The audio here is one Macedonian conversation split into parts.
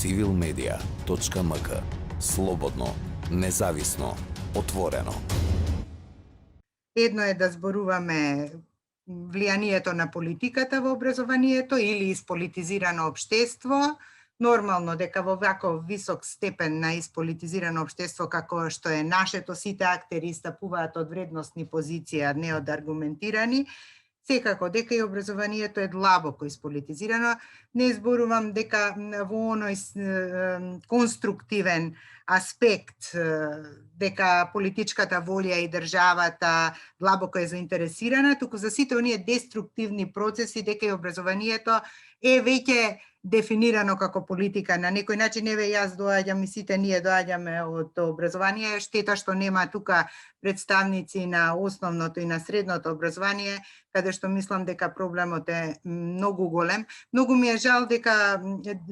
civilmedia.mk. Слободно, независно, отворено. Едно е да зборуваме влијанието на политиката во образованието или исполитизирано општество. Нормално дека во ваков висок степен на исполитизирано општество како што е нашето, сите актери стапуваат од вредносни позиции, а не од аргументирани. Секако дека и образованието е длабоко исполитизирано. Не зборувам дека во оној конструктивен аспект дека политичката волја и државата длабоко е заинтересирана, туку за сите оние деструктивни процеси дека и образованието е веќе дефинирано како политика. На некој начин, еве јас доаѓам и сите ние доаѓаме од образование. Штета што нема тука представници на основното и на средното образование, каде што мислам дека проблемот е многу голем. Многу ми е жал дека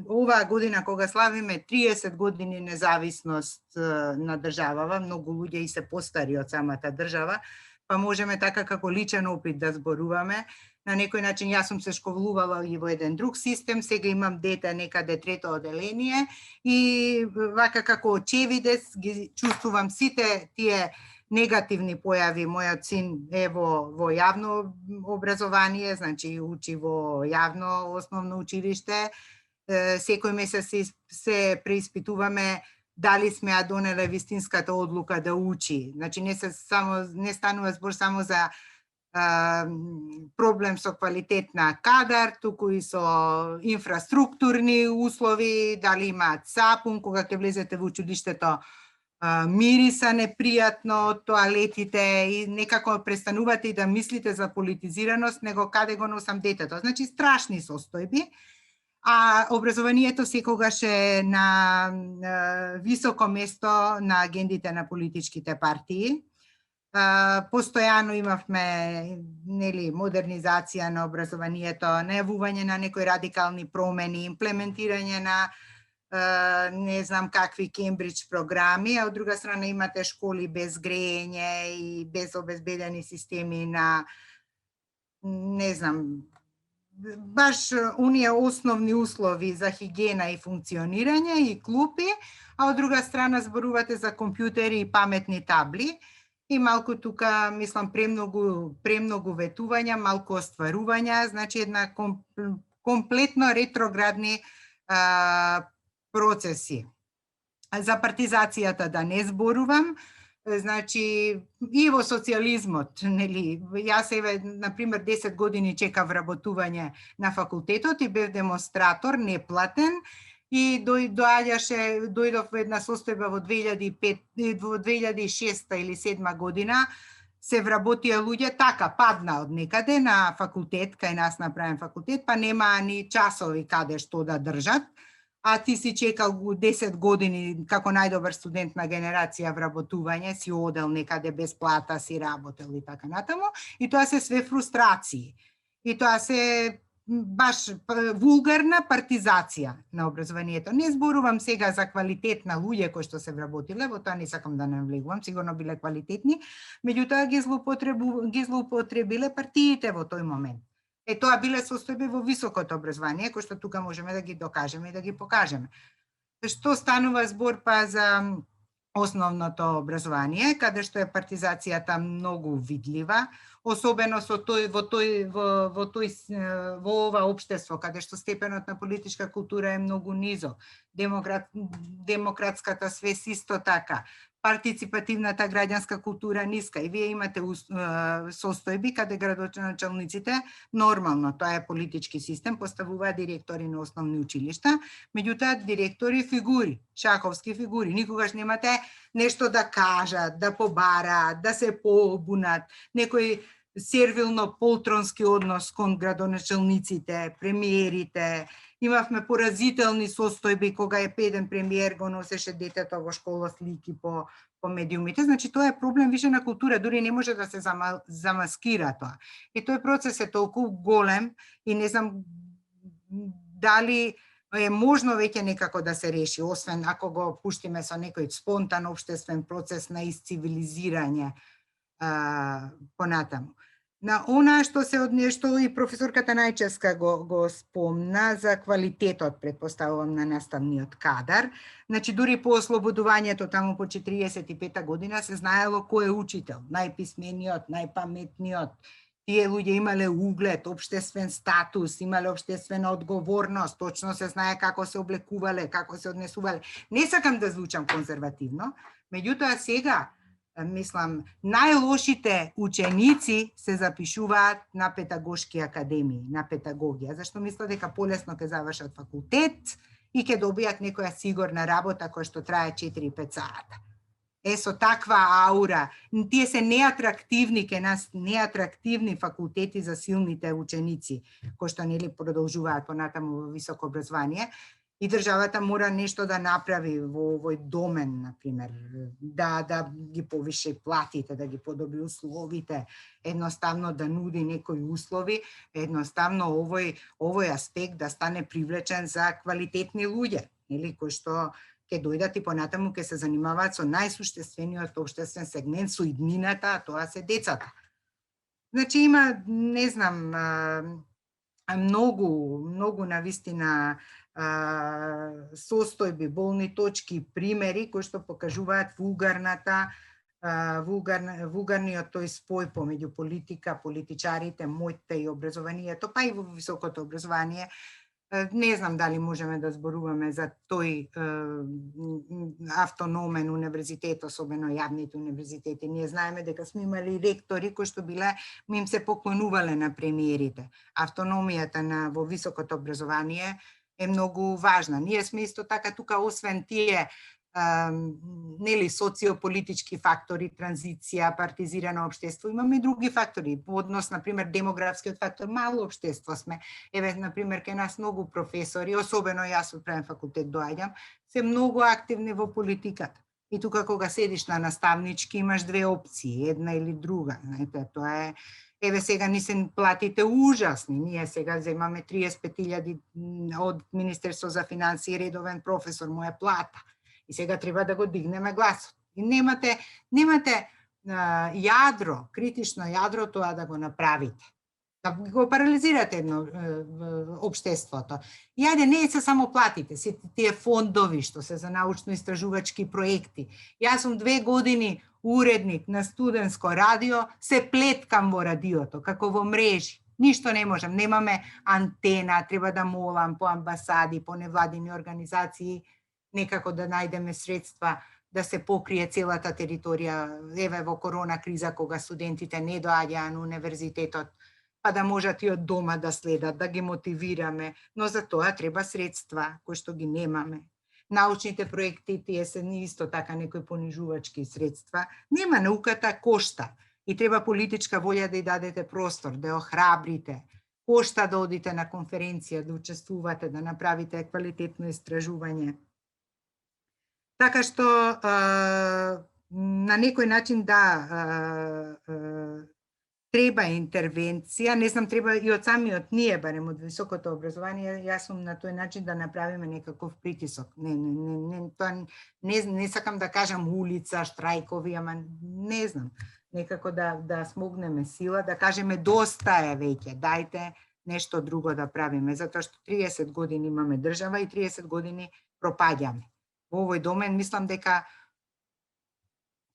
оваа година, кога славиме 30 години независност на државава, многу луѓе и се постари од самата држава, па можеме така како личен опит да зборуваме. На некој начин јас сум се школувала и во еден друг систем, сега имам дете некаде трето оделение и вака како очевидец ги чувствувам сите тие негативни појави. Мојот син е во јавно образование, значи учи во јавно основно училиште. Секој месец се преиспитуваме дали сме ја донеле вистинската одлука да учи. Значи не станува збор само за проблем со квалитет на кадар, туку и со инфраструктурни услови, дали имаат сапун, кога ќе влезете во училиштето, мириса непријатно од тоалетите и некако престанувате и да мислите за политизираност, него каде го носам детето. Значи страшни состојби, а образованието секогаш е на високо место на агендите на политичките партии. Постојано имавме модернизација на образованието, најавување на некои радикални промени, имплементирање на не знам какви Кембридж програми, а од друга страна имате школи без грејење и без обезбедени системи на не знам баш оние основни услови за хигиена и функционирање и клупи, а од друга страна зборувате за компјутери и паметни табли. И малку тука, мислам, премногу ветувања, малку остварувања, значи една комплетно ретроградни процеси. За партизацијата да не зборувам, значи и во социјализмот, јас еве, например, 10 години чекав вработување на факултетот и бев демонстратор, неплатен, и дојдов во една состојба во 2006 или 2007 година, се вработија луѓе, така, падна од некаде на факултет, кај нас направен факултет, па нема ни часови каде што да држат, а ти си чекал 10 години како најдобар студент на генерација вработување, си одел некаде без плата, си работел и така натаму, и тоа се све фрустрации. И тоа се баш вулгарна партизација на образованието. Не зборувам сега за квалитет на луѓе кои што се вработиле, во тоа не сакам да навлегувам, сигурно биле квалитетни, меѓутоа ги злоупотребиле партиите во тој момент. Тоа биле состојби во високото образование, кои што тука можеме да ги докажеме и да ги покажеме. Што станува збор па за основното образование, каде што е партизацијата многу видлива, особено во ова општество, каде што степенот на политичка култура е многу низок, демократската свест исто така, партиципативната граѓанска култура ниска, и вие имате состојби каде градоначалниците, нормално, тоа е политички систем, поставуваат директори на основни училишта, меѓутоа директори фигури, шаховски фигури, никогаш немате нешто да кажат, да побараат, да се побунат, некој сервилно полтронски однос кон градоначалниците, премиерите. Имавме поразителни состојби кога еден премиер го носеше детето во школа слики по медиумите. Значи тоа е проблем више на култура, дури не може да се замаскира тоа. И тој процес е толку голем и не знам дали е можно веќе некако да се реши, освен ако го пуштиме со некој спонтан општествен процес на исцивилизирање понатаму. на она што што и професорката Најчевска го спомна за квалитетот, претпоставувам, на наставниот кадар. Значи, дури по ослободувањето таму по 45-та година се знаело кој е учител, најписмениот, најпаметниот. Тие луѓе имале углед, општествен статус, имале општествена одговорност, точно се знае како се облекувале, како се однесувале. Не сакам да звучам конзервативно, меѓутоа сега, мислам, најлошите ученици се запишуваат на педагошки академии, на педагогија, зашто мислат дека полесно ќе завршат факултет и ќе добијат некоја сигурна работа која што трае 4-5 сата. Со таква аура, тие се неатрактивни ке нас, неатрактивни факултети за силните ученици, кои што нели продолжуваат понатаму во високо образование. И државата мора нешто да направи во овој домен, например, да ги повиши платите, да ги подобри условите, едноставно да нуди некои услови, едноставно овој аспект да стане привлечен за квалитетни луѓе, или кои што ќе дојдат и понатаму ќе се занимаваат со најсуштествениот општествен сегмент, со иднината, а тоа се децата. Значи има, не знам, многу навистина состојби, болни точки, примери кои што покажуваат вулгарниот тој спој помеѓу политика, политичарите, моќта и образованието, па и во високото образование. Не знам дали можеме да зборуваме за тој автономен универзитет, особено јавните универзитети. Ние знаеме дека сме имали ректори кои што им се поклонувале на премиерите. Автономијата во високото образование е многу важна. Ние сме исто така тука, освен тие нели социополитички фактори, транзиција, партизирано општество, имаме и други фактори, однос, например, демографскиот фактор, мало општество сме. Еве, например, ке нас многу професори, особено јас од правен факултет доаѓам, се многу активни во политиката. И тука кога седиш на наставнички имаш две опции, една или друга. Знаете, тоа е. Еве сега ни се платите ужасни. Ние сега земаме 35.000 од Министерство за финансии, редовен професор, моја плата. И сега треба да го дигнеме гласот. И немате јадро, критично јадро тоа да го направите. Да го парализирате едно општеството. И ајде, не се само платите, се тие фондови што се за научно-истражувачки проекти. Јас сум 2 години уредник на студентско радио, се плеткам во радиото, како во мрежи. Ништо не можам, немаме антена, треба да молам по амбасади, по невладини организации, некако да најдеме средства да се покрие целата територија, еве во корона криза, кога студентите не доаѓаа на универзитетот, па да можат и од дома да следат, да ги мотивираме, но за тоа треба средства, кои што ги немаме. Научните проекти, тие се исто така некои понижувачки средства. Нема, науката кошта и треба политичка волја да ја дадете простор, да ја охрабрите. Кошта да одите на конференција, да учествувате, да направите квалитетно истражување. Така што на некој начин треба интервенција, не знам, треба и од самиот ние, барем од високото образование, јас сум на тој начин да направиме некаков притисок. Не сакам да кажам улица, штрајкови, ама не знам, некако да смогнеме сила, да кажеме доста е веќе, дајте нешто друго да правиме, затоа што 30 години имаме држава и 30 години пропаѓаме. Во овој домен мислам дека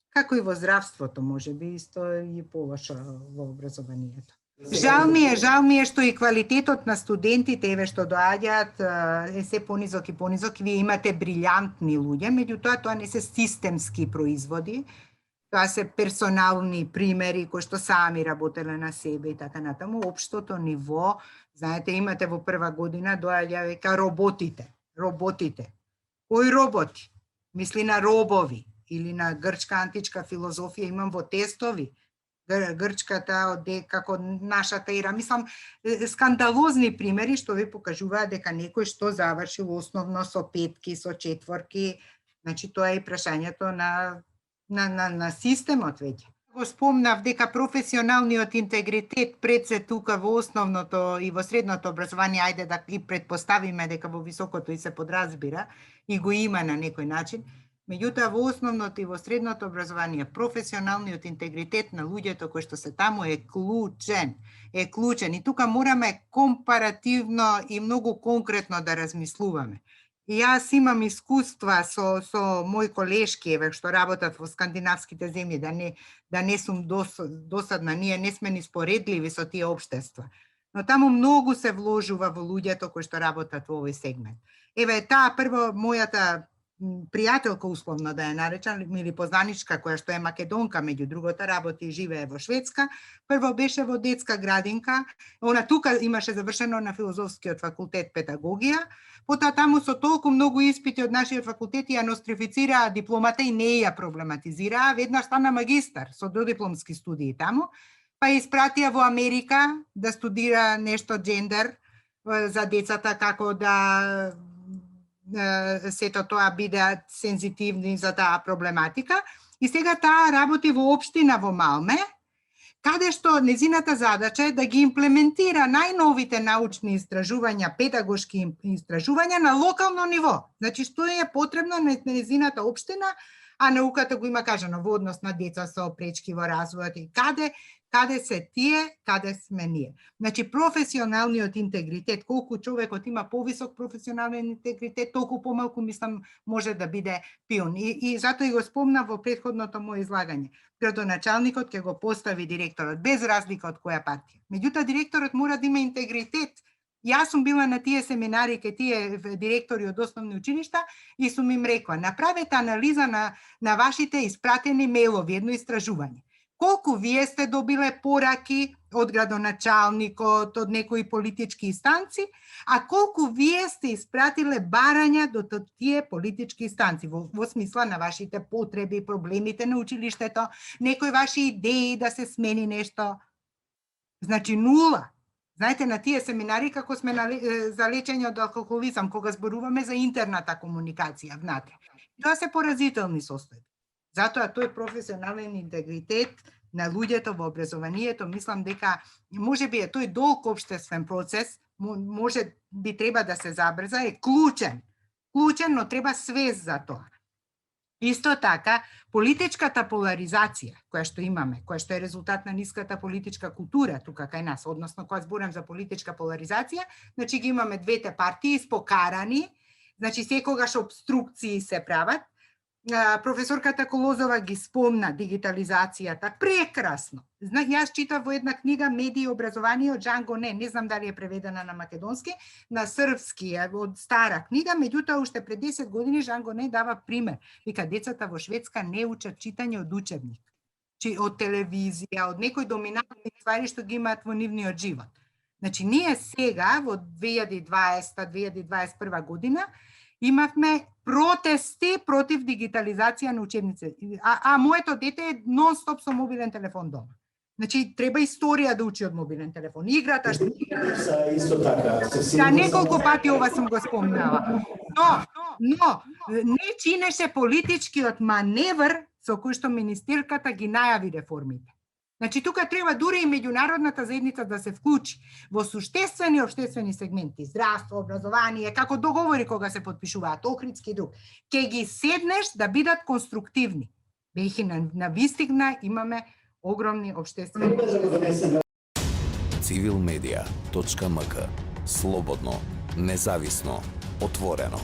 како и во здравството, можеби исто и полошо во образованието. Жал ми е што и квалитетот на студентите, еве што доаѓаат, е се понизок и понизок. Вие имате брилјантни луѓе, меѓутоа тоа не се системски производи, тоа се персонални примери кои што сами работеле на себе и така натаму. Општото ниво, знаете, имате во прва година доаѓа века роботите. Кои роботи? Мисли на робови или на грчка античка филозофија, имам во тестови. Грчката како нашата ера. Мислам, скандалозни примери што ви покажуваат дека некој што завршил основно со 5-ки, со 4-ки, значи тоа е прашањето на системот веќе. Го спомнав дека професионалниот интегритет пред се тука во основното и во средното образование, ајде да и предпоставиме дека во високото и се подразбира и го има на некој начин, Меѓутоа, во основното и во средното образование, професионалниот интегритет на луѓето кои што се таму е клучен. Е клучен. И тука мораме компаративно и многу конкретно да размислуваме. И јас имам искуства со мои колешки што работат во скандинавските земји, да не сум досадна, ние не сме ни споредливи со тие општества. Но таму многу се вложува во луѓето кои што работат во овој сегмент. Еве, таа прво мојата пријателка, условно да ја наречам, или познаничка, која што е македонка, меѓу другото работи и живее во Шведска, прво беше во детска градинка, она тука имаше завршено на филозофскиот факултет педагогија, потоа таму со толку многу испити од нашиот факултет ја нострифицираа дипломата и не ја проблематизираа, веднаш стана магистар со додипломски студии таму, па испратија во Америка да студира нешто джендер за децата, како да сето тоа бидеат сензитивни за таа проблематика. И сега таа работи во општина во Малме, каде што незината задача е да ги имплементира најновите научни истражувања, педагошки истражувања на локално ниво. Значи, што е потребно на незината општина, а науката го има кажано во однос на деца со пречки во развојот и каде се тие, каде сме ние. Значи, професионалниот интегритет, колку човекот има повисок професионален интегритет, толку помалку, мислам, може да биде пион. И затоа и го спомнав во претходното моје излагање. Градоначалникот ќе го постави директорот, без разлика од која партија. Меѓутоа, директорот мора да има интегритет. Јас сум била на тие семинари кај тие директори од основни училишта и сум им рекла, направете анализа на вашите испратени мејлови, едно истражување. Колку вие сте добиле пораки од градоначалникот, од некои политички инстанци, а колку вие сте испратиле барања до тие политички инстанци, во смисла на вашите потреби, проблемите на училиштето, некои ваши идеи да се смени нешто. Значи, нула. Знаете, на тие семинари, како сме за лечење од алкохолизам, кога зборуваме за интерната комуникација внатре. Тоа се поразителни состојби. Затоа тој професионален интегритет на луѓето во образованието, мислам дека можеби е тој долг општествен процес, може би треба да се забрза, е клучен. Клучен, но треба свест за тоа. Исто така, политичката поларизација која што имаме, која што е резултат на ниската политичка култура тука кај нас, односно кога зборам за политичка поларизација, значи ги имаме двете партии спокарани, значи секогаш обструкции се прават. Професорката Колозова ги спомна дигитализацијата прекрасно. Јас читав во една книга Медии и образование од Жан Гоне, не знам дали е преведена на македонски, на српски, од стара книга, меѓутоа уште пред 10 години Жан Гоне дава пример. Вика, децата во Шведска не учат читање од учебник, од телевизија, од некои доминантни ствари што ги имаат во нивниот живот. Значи, ние сега во 2020-2021 година имавме протести против дигитализација на учебници. А моето дете е нон-стоп со мобилен телефон дома. Значи, треба историја да учи од мобилен телефон. Играта што... Исто така. Да, неколку пати ова сум го спомнала. Но, не чинеше политичкиот маневр со кој што министерката ги најави реформите. Значи, тука треба дури и меѓународната заедница да се вклучи во суштествени обществени сегменти, здравство, образование, како договори кога се потпишуваат, Охридски и друг. Ке ги седнеш да бидат конструктивни. Бејхи на вистигна имаме огромни обществени... Civilmedia.mk. Слободно, независно, отворено.